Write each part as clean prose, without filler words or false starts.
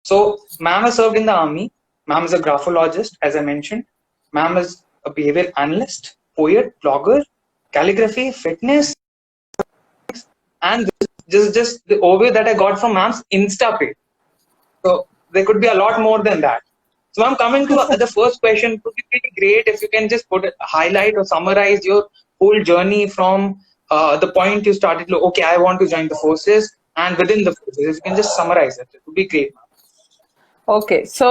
So ma'am has served in the army. Ma'am is a graphologist, as I mentioned. Ma'am is a behavior analyst, poet, blogger, calligraphy, fitness, and this is just the overview that I got from ma'am's Insta page. So there could be a lot more than that. So I'm coming to the first question. It would be really great if you can just highlight or summarize your whole journey from the point you started. Okay, I want to join the forces, and within the forces, if you can just summarize it, it would be great. Okay, so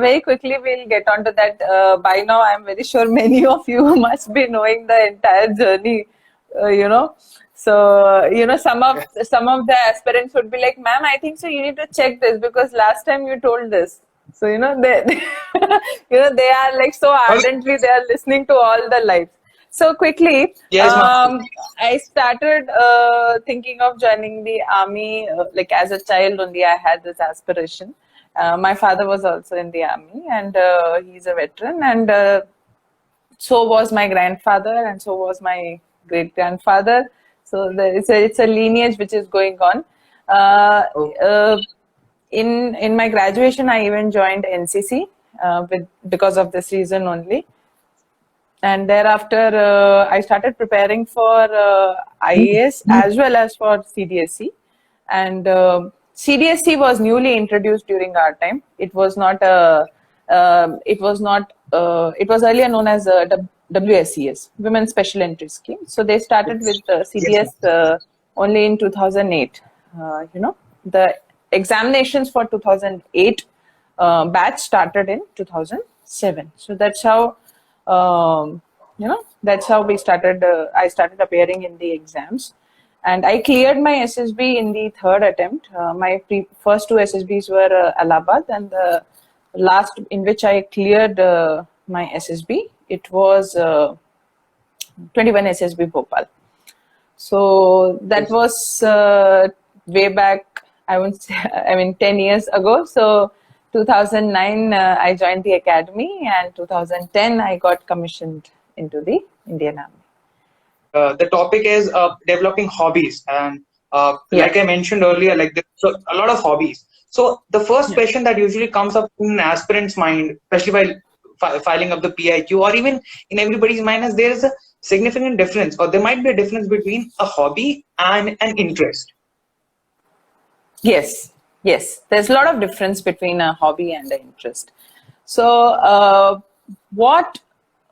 very quickly we'll get on to that. By now, I'm very sure many of you must be knowing the entire journey. So some of the aspirants would be like, "Ma'am, I think so. You need to check this because last time you told this." So they they are like so ardently they are listening to all the lives. So quickly, Yes, ma'am. I started thinking of joining the army. Like as a child only, I had this aspiration. My father was also in the army, and he's a veteran, and so was my grandfather, and so was my great grandfather. So it's a lineage which is going on. In my graduation, I even joined NCC because of this reason only. And thereafter, I started preparing for IAS as well as for CDSC. And CDSC was newly introduced during our time. It was not it was earlier known as WSCS, Women's Special Entry Scheme. So they started with CDS only in 2008. The examinations for 2008 batch started in 2007. So that's how that's how we started. I started appearing in the exams, and I cleared my SSB in the third attempt. My first two SSBs were Allahabad, and the last in which I cleared my SSB, it was 21 SSB Bhopal. So that was way back, I would say, 10 years ago. So 2009, I joined the academy, and 2010, I got commissioned into the Indian Army. The topic is developing hobbies, and like I mentioned earlier, like there's a lot of hobbies. So the first question that usually comes up in an aspirant's mind, especially while filing up the PIQ, or even in everybody's mind, is there is a significant difference, or there might be a difference between a hobby and an interest. Yes, there's a lot of difference between a hobby and an interest. So what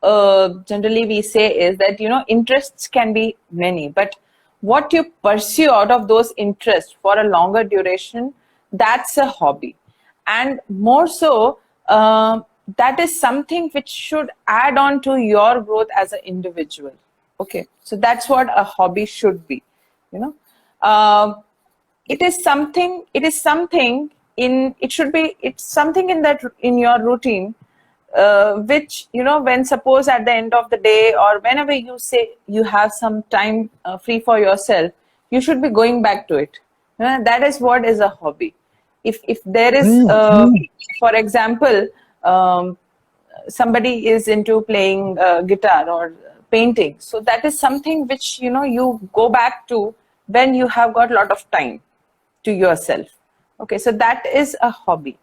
generally we say is that interests can be many, but what you pursue out of those interests for a longer duration, that's a hobby. And more so, that is something which should add on to your growth as an individual. Okay, so that's what a hobby should be. It's something in your routine, which when suppose at the end of the day or whenever you say you have some time free for yourself, you should be going back to it. That is what is a hobby. If there is for example, somebody is into playing guitar or painting, so that is something which you go back to when you have got a lot of time to yourself. Okay, so that is a hobby.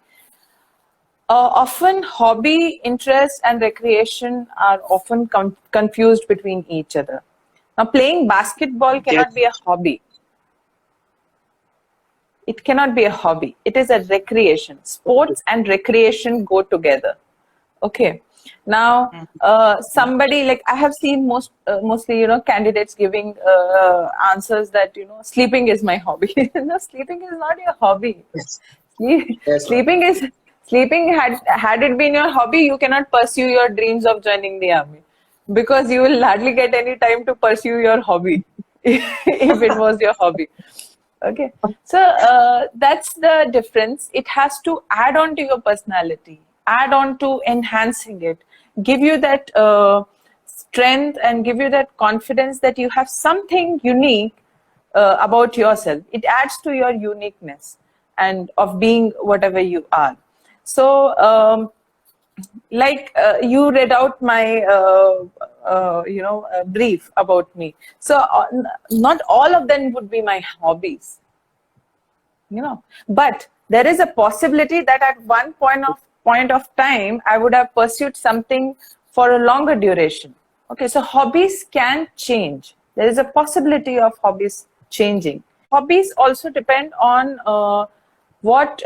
Often hobby, interest and recreation are often confused between each other. Now playing basketball cannot be a hobby. It cannot be a hobby. It is a recreation. Sports and recreation go together. Okay. Now, somebody like I have seen mostly candidates giving answers that sleeping is my hobby. No, sleeping is not your hobby. Sleeping had it been your hobby, you cannot pursue your dreams of joining the army, because you will hardly get any time to pursue your hobby if it was your hobby. Okay, so that's the difference. It has to add on to your personality, add on to enhancing it, give you that strength and give you that confidence that you have something unique about yourself. It adds to your uniqueness and of being whatever you are. So you read out my brief about me. So not all of them would be my hobbies, but there is a possibility that at one point of time I would have pursued something for a longer duration. Okay, so hobbies can change. There is a possibility of hobbies changing. Hobbies also depend on what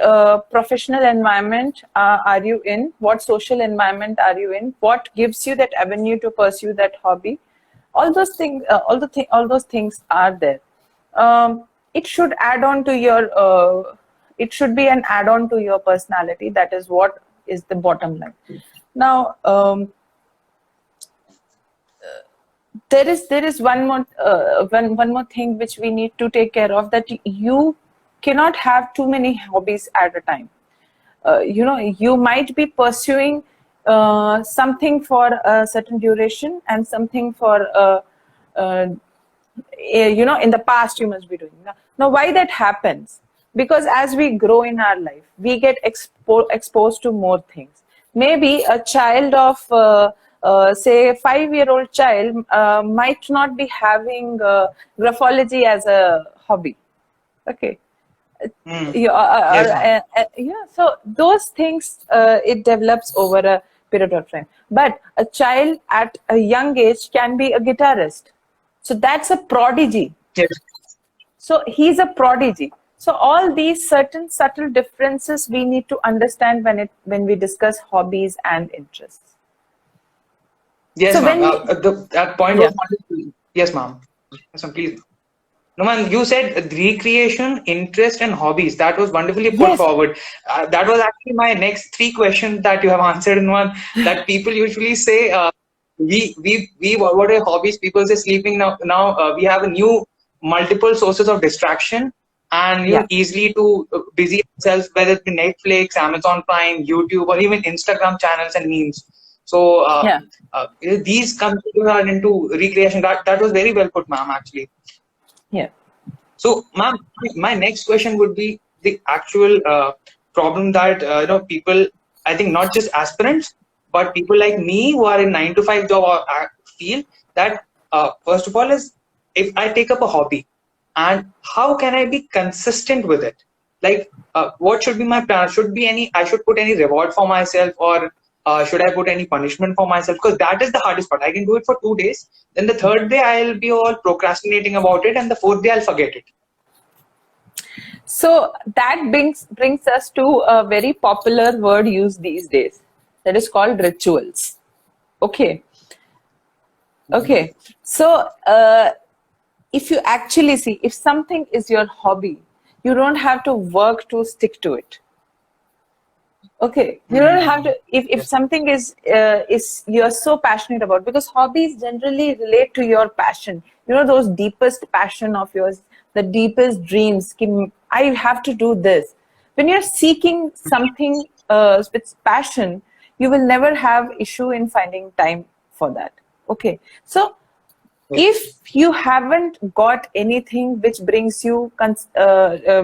professional environment are you in, what social environment are you in, what gives you that avenue to pursue that hobby. All those things, all those things are there. It should add on to your. It should be an add-on to your personality. That is what is the bottom line. Now, there is one more thing which we need to take care of, that you cannot have too many hobbies at a time. You might be pursuing something for a certain duration and something for in the past you must be doing. Now why that happens? Because as we grow in our life, we get exposed to more things. Maybe a child of say a 5-year-old child might not be having graphology as a hobby. Okay. So those things it develops over a period of time. But a child at a young age can be a guitarist, so that's a prodigy. Yes. So he's a prodigy. So all these certain subtle differences we need to understand when we discuss hobbies and interests. Yes, so ma'am. when That point yeah. was wonderful. Yes, ma'am. Yes, ma'am, please. No, man, you said recreation, interest, and hobbies. That was wonderfully put Yes. forward. That was actually my next 3 questions that you have answered in one. That people usually say, what are hobbies? People say sleeping. Now we have a new multiple sources of distraction, and Yeah. easily to busy ourselves, whether it be Netflix, Amazon Prime, YouTube, or even Instagram channels and memes. So Yeah. these come together into recreation. That was very well put, ma'am. Actually. Yeah. So, ma'am, my next question would be the actual problem that people, I think not just aspirants, but people like me who are in 9 to 5 job feel that first of all is, if I take up a hobby, and how can I be consistent with it? Like, what should be my plan? I should put any reward for myself, or should I put any punishment for myself? Because that is the hardest part. I can do it for 2 days. Then the third day I'll be all procrastinating about it, and the fourth day I'll forget it. So that brings us to a very popular word used these days, that is called rituals. Okay. So if you actually see, if something is your hobby, you don't have to work to stick to it. Okay, you don't have to. If something is you're so passionate about, because hobbies generally relate to your passion. Those deepest passion of yours, the deepest dreams. I have to do this. When you're seeking something with passion, you will never have issue in finding time for that. Okay, so if you haven't got anything which brings you,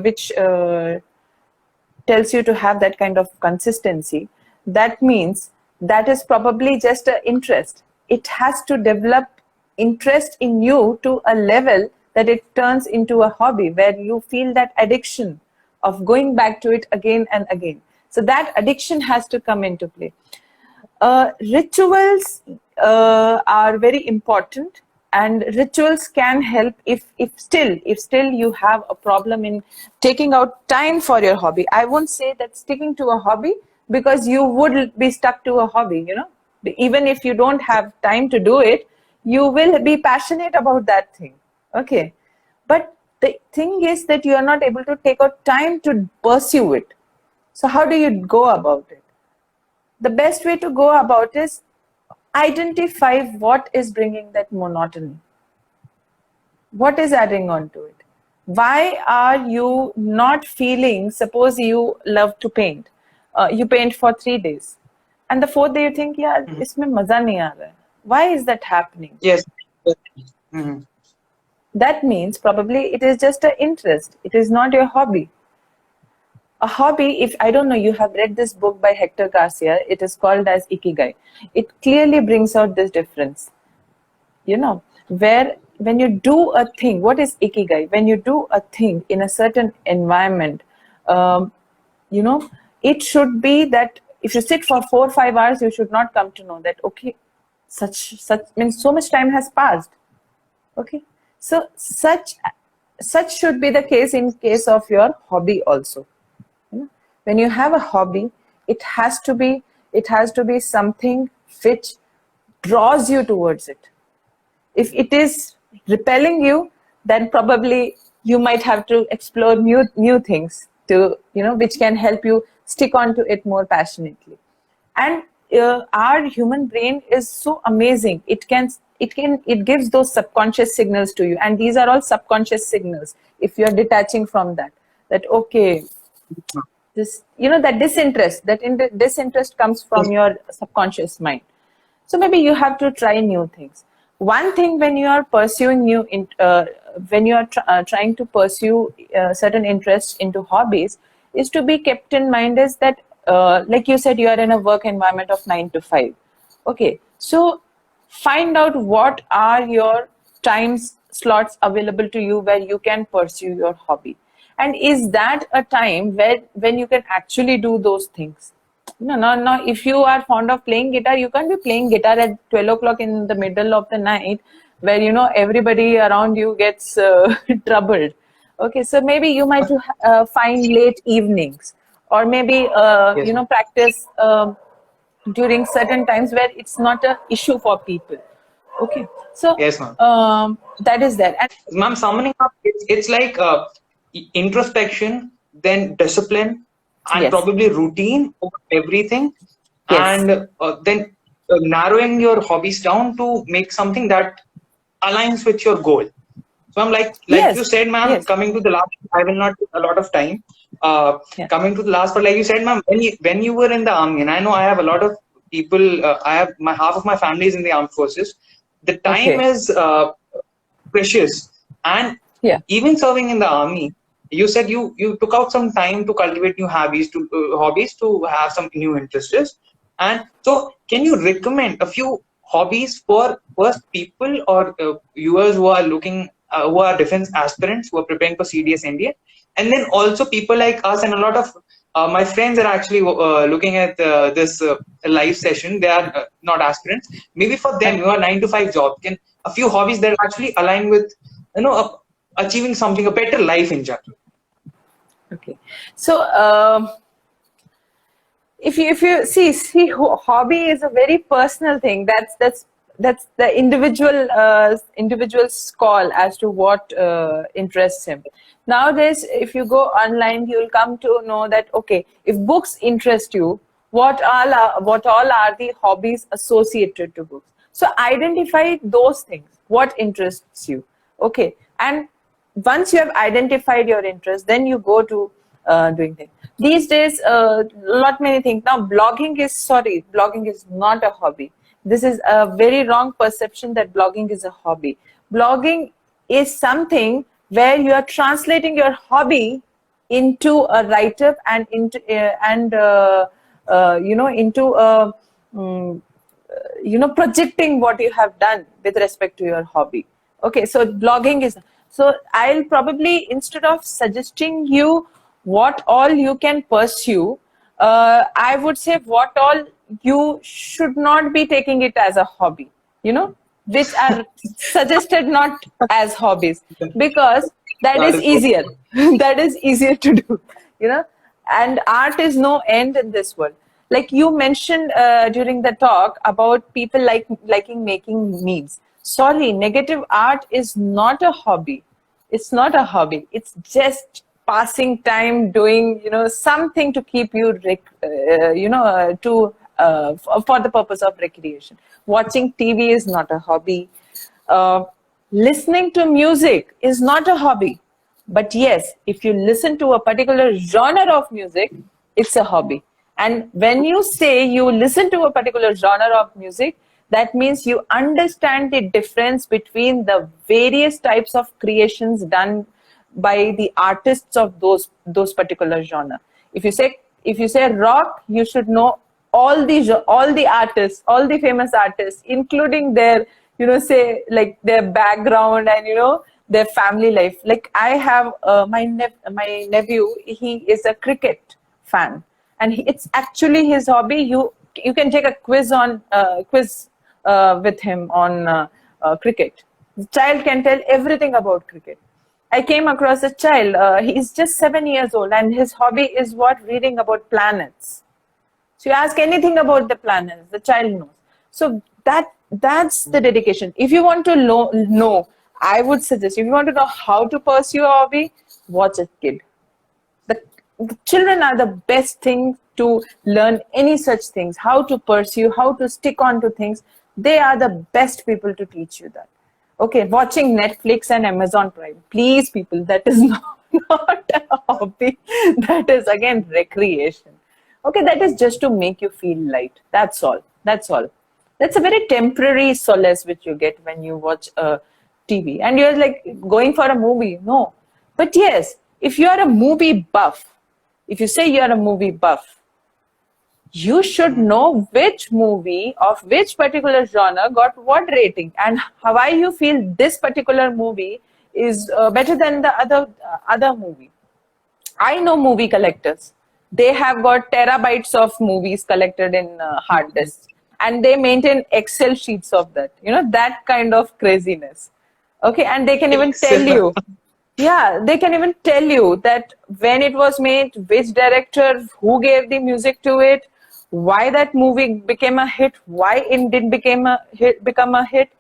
which tells you to have that kind of consistency, that means that is probably just an interest. It has to develop interest in you to a level that it turns into a hobby, where you feel that addiction of going back to it again and again. So that addiction has to come into play. Rituals are very important, and rituals can help if still you have a problem in taking out time for your hobby. I won't say that sticking to a hobby, because you would be stuck to a hobby. Even if you don't have time to do it, you will be passionate about that thing. Okay, but the thing is that you are not able to take out time to pursue it. So how do you go about it? The best way to go about is identify what is bringing that monotony. What is adding on to it? Why are you not feeling, suppose you love to paint, you paint for 3 days, and the fourth day you think, yeah, isme maza nahi aa raha hai. Why is that happening? Yes. Mm-hmm. That means probably it is just an interest. It is not your hobby. A hobby, if I don't know, you have read this book by Hector Garcia, it is called as Ikigai. It clearly brings out this difference. Where when you do a thing, what is Ikigai? When you do a thing in a certain environment, it should be that if you sit for 4 or 5 hours, you should not come to know that, okay, such means so much time has passed. Okay, so such should be the case in case of your hobby also. When you have a hobby, it has to be something which draws you towards it. If it is repelling you, then probably you might have to explore new things to which can help you stick on to it more passionately. And our human brain is so amazing. It gives those subconscious signals to you, and these are all subconscious signals. If you're detaching from that, okay, this that disinterest comes from your subconscious mind. So maybe you have to try new things. One thing when you are pursuing when you are trying to pursue certain interests into hobbies, is to be kept in mind is that, like you said, you are in a work environment of 9 to 5. Okay, so find out what are your time slots available to you where you can pursue your hobby, and is that a time when you can actually do those things. No, if you are fond of playing guitar, you can't be playing guitar at 12 o'clock in the middle of the night where everybody around you gets troubled. Okay, so maybe you might find late evenings, or maybe Yes, ma'am. practice during certain times where it's not a issue for people. Okay, so Yes, ma'am. that is there. And Ma'am, summing up, it's like introspection, then discipline, and yes, probably routine over everything, yes, and then narrowing your hobbies down to make something that aligns with your goal. So I'm like yes, you said, ma'am, yes, coming to the last, I will not take a lot of time. yeah, Coming to the last, but like you said, ma'am, when you were in the army, and I know I have a lot of people, I have half of my family is in the armed forces. The time okay, is precious, and yeah. even serving in the army, you said you took out some time to cultivate new hobbies to have some new interests. And so can you recommend a few hobbies for first people or viewers who are looking who are defense aspirants who are preparing for CDS India, and then also people like us, and a lot of my friends are actually looking at this live session. They are not aspirants. Maybe for them, you are 9 to 5 job. Can a few hobbies that actually align with achieving something, a better life in general? Okay, so if you see, hobby is a very personal thing. That's the individual's call as to what interests him. Nowadays, if you go online, you'll come to know that, okay, if books interest you, what all are the hobbies associated to books. So identify those things, what interests you. Okay, and once you have identified your interest, then you go to doing things. These days, lot many things. Now, blogging is not a hobby. This is a very wrong perception that blogging is a hobby. Blogging is something where you are translating your hobby into a write-up and into a projecting what you have done with respect to your hobby. Okay, so blogging is, so I'll probably, instead of suggesting you what all you can pursue, I would say what all you should not be taking it as a hobby, which are suggested not as hobbies, because that That is is so easier. true. That is easier to do, you know and art is no end in this world. Like you mentioned during the talk about people liking making memes. Sorry, negative art is not a hobby. It's not a hobby. It's just passing time, doing something to keep you for the purpose of recreation. Watching TV is not a hobby. uh, Listening to music is not a hobby. But yes, if you listen to a particular genre of music, it's a hobby. And when you say you listen to a particular genre of music, that means you understand the difference between the various types of creations done by the artists of those particular genre. If you say rock, you should know all the artists, all the famous artists, including their say like their background and their family life. Like I have my nephew. He is a cricket fan, and it's actually his hobby. You can take a quiz with him on cricket. The child can tell everything about cricket. I came across a child. He's just 7 years old, and his hobby is what? Reading about planets. So you ask anything about the planets, the child knows. So that's the dedication. If you want to know, I would suggest, if you want to know how to pursue a hobby, watch a kid. The children are the best thing to learn any such things, how to pursue, how to stick on to things. They are the best people to teach you that. Okay, watching Netflix and Amazon Prime. Please, people, that is not a hobby. That is, again, recreation. Okay, that is just to make you feel light. That's all. That's all. That's a very temporary solace which you get when you watch a TV. And you're like going for a movie. No. But yes, if you're a movie buff, if you say you're a movie buff, you should know which movie of which particular genre got what rating and why you feel this particular movie is better than the other movie. I know movie collectors. They have got terabytes of movies collected in hard disks, and they maintain Excel sheets of that. You know, that kind of craziness. Okay, and they can even tell you. Yeah, they can even tell you that when it was made, which director, who gave the music to it, why that movie became a hit, why it didn't become a hit.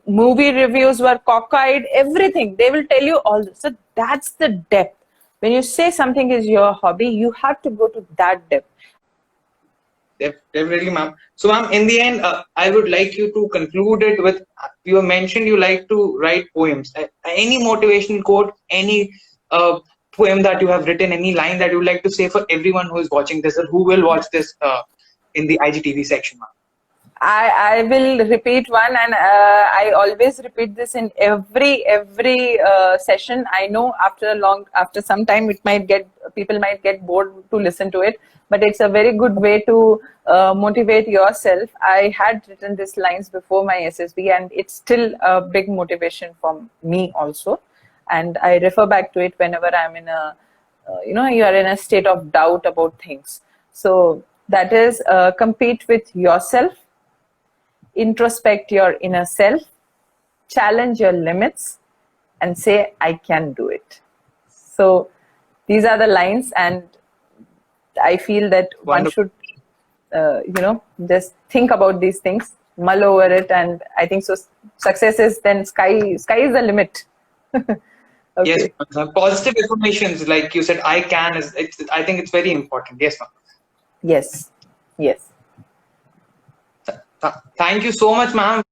Movie reviews were cockeyed, everything. They will tell you all this. So that's the depth. When you say something is your hobby, you have to go to that depth. Definitely, ma'am. So, ma'am, in the end, I would like you to conclude it with, you mentioned you like to write poems. Any motivation quote, any poem that you have written, any line that you would like to say for everyone who is watching this or who will watch this in the IGTV section, ma'am? I will repeat one, and I always repeat this in every session. I know after some time people might get bored to listen to it, but it's a very good way to motivate yourself. I had written these lines before my SSB, and it's still a big motivation for me also. And I refer back to it whenever I'm in a, you are in a state of doubt about things. So that is, compete with yourself. Introspect your inner self, challenge your limits, and say, I can do it. So these are the lines, and I feel that one should, just think about these things, mull over it, and I think so. Success is then sky is the limit. Okay. Yes, positive affirmations, like you said, I can. I think it's very important. Yes, ma'am. Yes. Yes. Thank you so much, ma'am.